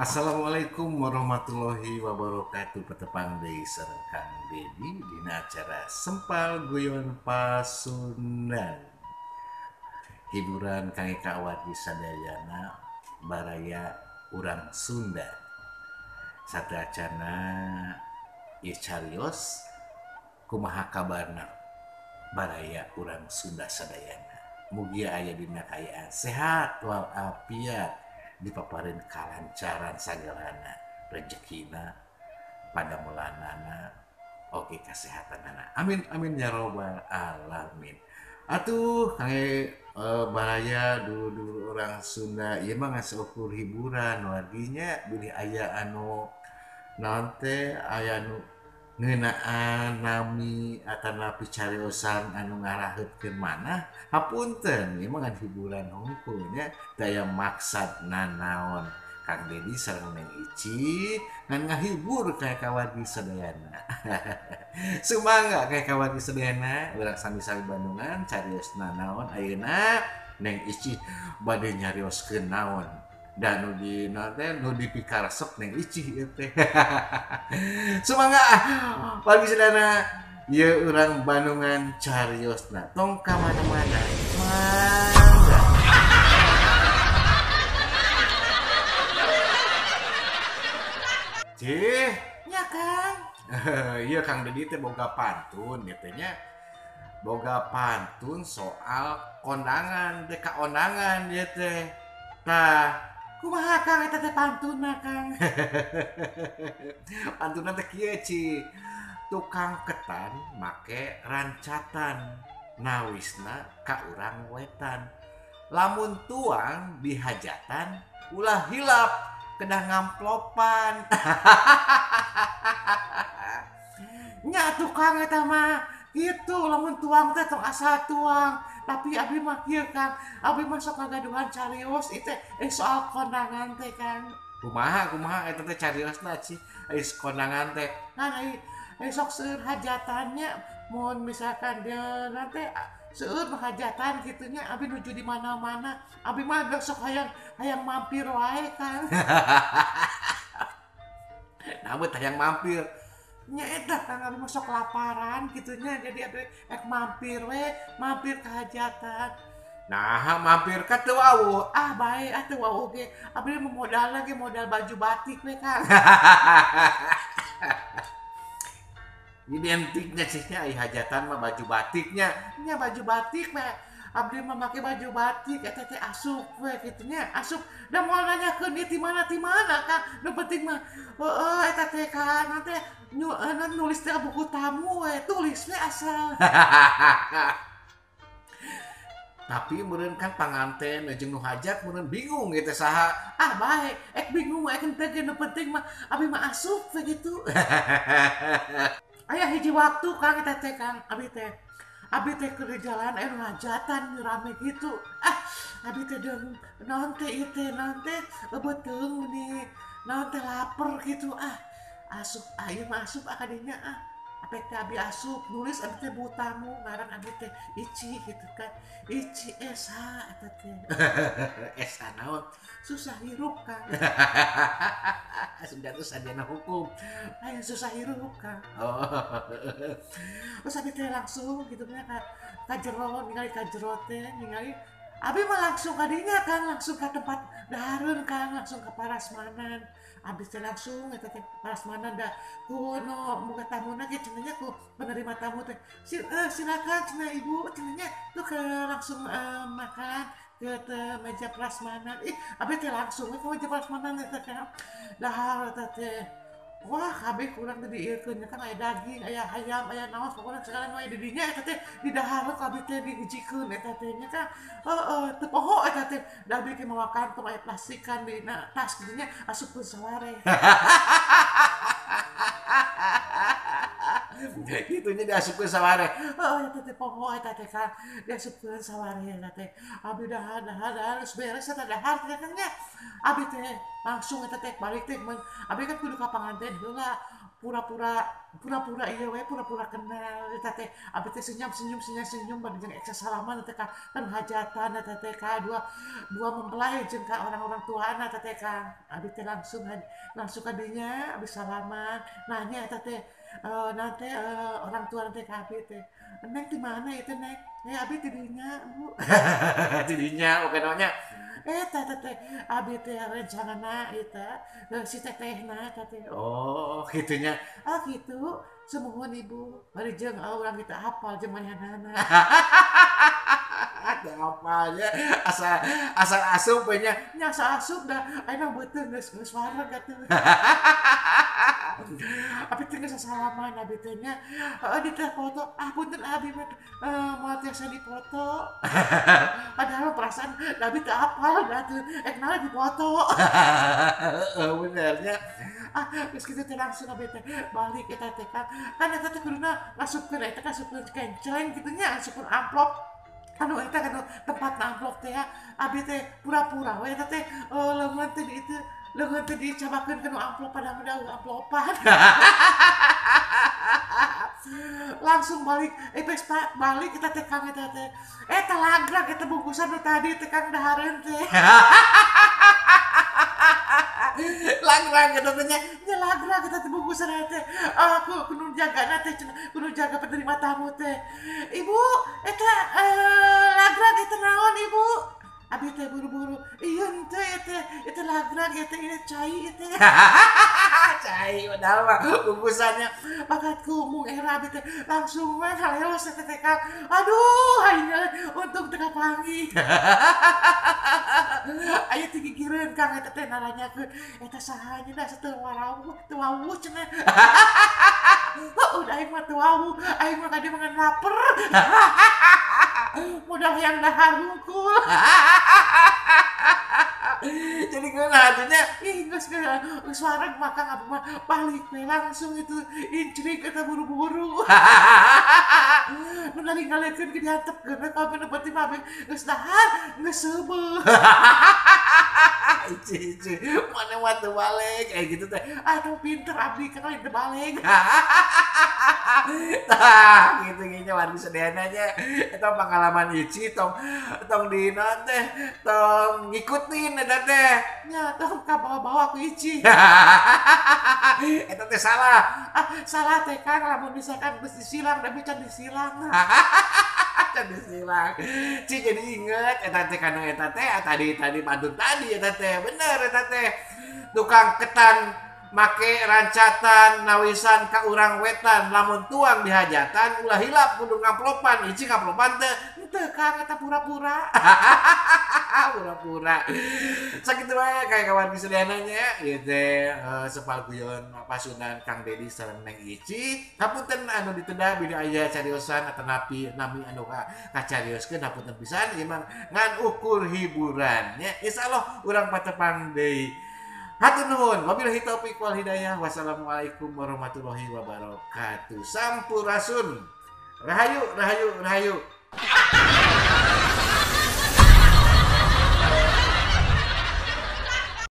Assalamualaikum warahmatullahi wabarakatuh. Petepang deui sareng Kang Dedi dina acara Sempal Guyon Pasundan. Hiburan kangge kaawadi sadayana baraya urang Sunda. Sadrajana ieu carios kumaha kabarna baraya urang Sunda sadayana. Mugia aya dina kaayaan sehat walafiat dipaparin kalancaran sagalana rezekina pada mulanana oke kesehatan anak amin amin ya robbal alamin atuh kangge bahaya dulu orang Sunda ieu mah ngaseukur hiburan wadinya bilih aya anu naon teh aya anu ngeunaan nami atanapi cariosan anu ngaraheutkeun manah hapunten ieu mah ngan hiburan hungkul nya daya maksad nanaon Kang Dedi sareng Neng Ici ngan ngahibur kayak kawadi sadayana sumangga kayak kawadi sadayana urang sami-sami Bandungan carios nanaon ayeuna Neng Ici bade nyarioskeun naon dan nu di teh nu dipikaresep Neng Ici ieu teh sumangga pagi sadayana ieu urang Bandungan cariosna tong ka mana-mana mangga. Cih, nya Kang. Iya Kang Dedi teh boga pantun gitu nya. Boga pantun soal kondangan, teh kaondangan ieu teh. Tah, kumaha Kang eta teh pantuna Kang? Pantuna teh kieu Ci. Tukang ketan make rancatan. Nawisna ka urang wetan. Lamun tuang dihajatan ulah hilap kedah ngamplopan. Nya tukang eta mah gitu lamun tuang teh tong asal tuang tapi abdi mah kieu Kang abdi mah sok ngagaduhan carios itu soal kondangan teh Kang kumaha eta teh cariosna Ci kondangan teh kan sok seueur hajatannya mun misalkan dia nanti seueur hajatan gitunya abdi nuju di mana-mana abdi mah sok hayang mampir wae Kang. Namun hayang mampir nya eta Kang abdi mah sok laparan gitunya jadi abdi mampir we mampir ke hajatan. Nah, mampir ka teu wau. Ah bae atuh wau ge. Abdi modal lagi modal baju batik we Kang. Identiknya sih nya hajatan mah baju batiknya nya baju batik mah abdi mah make baju batik eta teh asup we kitu nya asup da moal nanyakeun ieu ti mana Kang nu penting mah heueuh eta teh Kang teh nulis teh buku tamu we tulis we asal. Tapi meureun kan panganten jeung nu hajat meureun bingung gitu saha ah bae bingung we teh nu penting mah abdi mah asup we gitu. Aya hiji waktu Kang eta teh Kang abdi teh keur jalan anu hajatan rame gitu abdi teh deung naon teh ieu teh naon teh beuteung nih naon teh laper gitu asup ieu mah asup ka dinya apek teh abdi asup nulis abdi teh buku tamu ngaran abdi teh Ici gitu kan Ici esa eta teh esa naon susah hirup Kang. Sudah tuh sarjana hukum ayo susah hirup Kang terus abdi teh langsung gitu nya ka jero ningali ka jero teh ningali abdi mah langsung ka dinya Kang langsung ka tempat dahareun Kang langsung ka parasmanan abdi teh langsung eta teh parasmanan da ku nu muga tamuna ge cenah nya ku penerima tamu teh silakan cenah ibu cenah nya tuh ke langsung makan ke meja prasmanan abdi teh langsung ke meja prasmanan eta Kang dahar eta teh wah kabeh kurang teh dieukeun kan aya daging aya ayam aya naon pokona segala nu aya di dinya eta teh di dahar kabeh teh diijikeun eta teh nya kan teu poho eta teh da abdi teh mawa kantong aya plastikan dina tas kitu nya asupkeun saware. Gitunya diasupkeun saware eta teh poho eta teh Kang diasupkeun saware eta teh abdi dahar geus beres eta dahar teh Kang nya abdi teh langsung eta teh balik teh abdi kan kudu ka panganten heula pura-pura iya we pura-pura kenal eta teh abi teh senyum bari jeung eksa salaman teh kan hajatan eta teh dua dua mempelai jeung ka orang-orang tuana eta teh Kang abi teh langsung ka dinya abi salaman nanya eta teh nanti orang tua nanti ka abi teh neng di mana itu neng abi tidinya bu tidinya oke namanya teh abi teh rencanana eta si tetehna teh oh gitunya gitu semohon ibu bari jeung urang kita hafal jeung manehna ada apa aja asal asup nya asal asup dah ayeuna beuteung geus wareg atuh abi teh geus salaman abi teh nya di teh foto punten abi mah moal tiasa dipoto padahal perasaan abi teh hafal atuh naon dipoto benernya geus kitu teh langsung abi teh balik eta teh kan eta teh kuduna ngasupkeun eta kasupkeun kenceleng kitu nya ngasupkeun amplop anu eta kan tempatna amplop teh abi teh pura-pura we eta teh leungeun teh di itu leungeun teh dicabakeun kana amplop pada daun amplopan langsung balik pes balik kita teh Kang eta teh eta lagrag eta bungkusan tadi teh Kang dahareun teh lagrag eta teh nya lagrag eta teh bungkusan teh aku kudu jagana teh kudu jaga penerima tamu teh ibu eta lagrag eta naon ibu abi teh buru-buru iya teh eta lagrag eta ini cai eta cai udah mah bungkusannya bakat kumung era abi teh langsung we haleos eta teh Kang aduh ayeuna untung teu kapanggih aya teh gigireun Kang eta teh naranyakeun eta saha nya da teu wawuh cenah udah aing mah teu wawuh aing mah kade mangan laper mudah yang dahar hungkul jadi gue hatinya geus wareg makan apa mah balik we langsung itu incrik eta buru-buru nu ngalih-ngalihkeun ke diantepkeun ka bener beuti mah geus dahar geus seubeuh ici mana mah teu balik kayak gitu teh aduh pinter abdi kan teu balik tah gitu wargi sedeananya eta pengalaman ici tong dina teh tong ngikutin eta teh nya tong ka bawa-bawa ku ici eta teh salah teh Kang lamun misalkan geus disilang tapi can disilang can disilang ci jadi inget eta teh kanu eta teh tadi pantun tadi eta teh bener eta teh tukang ketan make rancatan nawisan ka urang wetan lamun tuang di hajatan ulah hilap kudu ngamplopan ici ngamplopan teh teu Kang eta pura-pura pura-pura sakitu wae kayak kawan bisedeananya ieu teh sepal guyon pasunan Kang Dedi sareng Neng Ici hapunten anu ditedah bila aya cariosan atanapi nami anu kacarioskeun hapunten pisan ieu mah ngan ukur hiburan nya insyaallah urang patepang deui. Hatur nuhun, wabillahi taufiq wal hidayah. Wassalamualaikum warahmatullahi wabarakatuh. Sampurasun. Rahayu.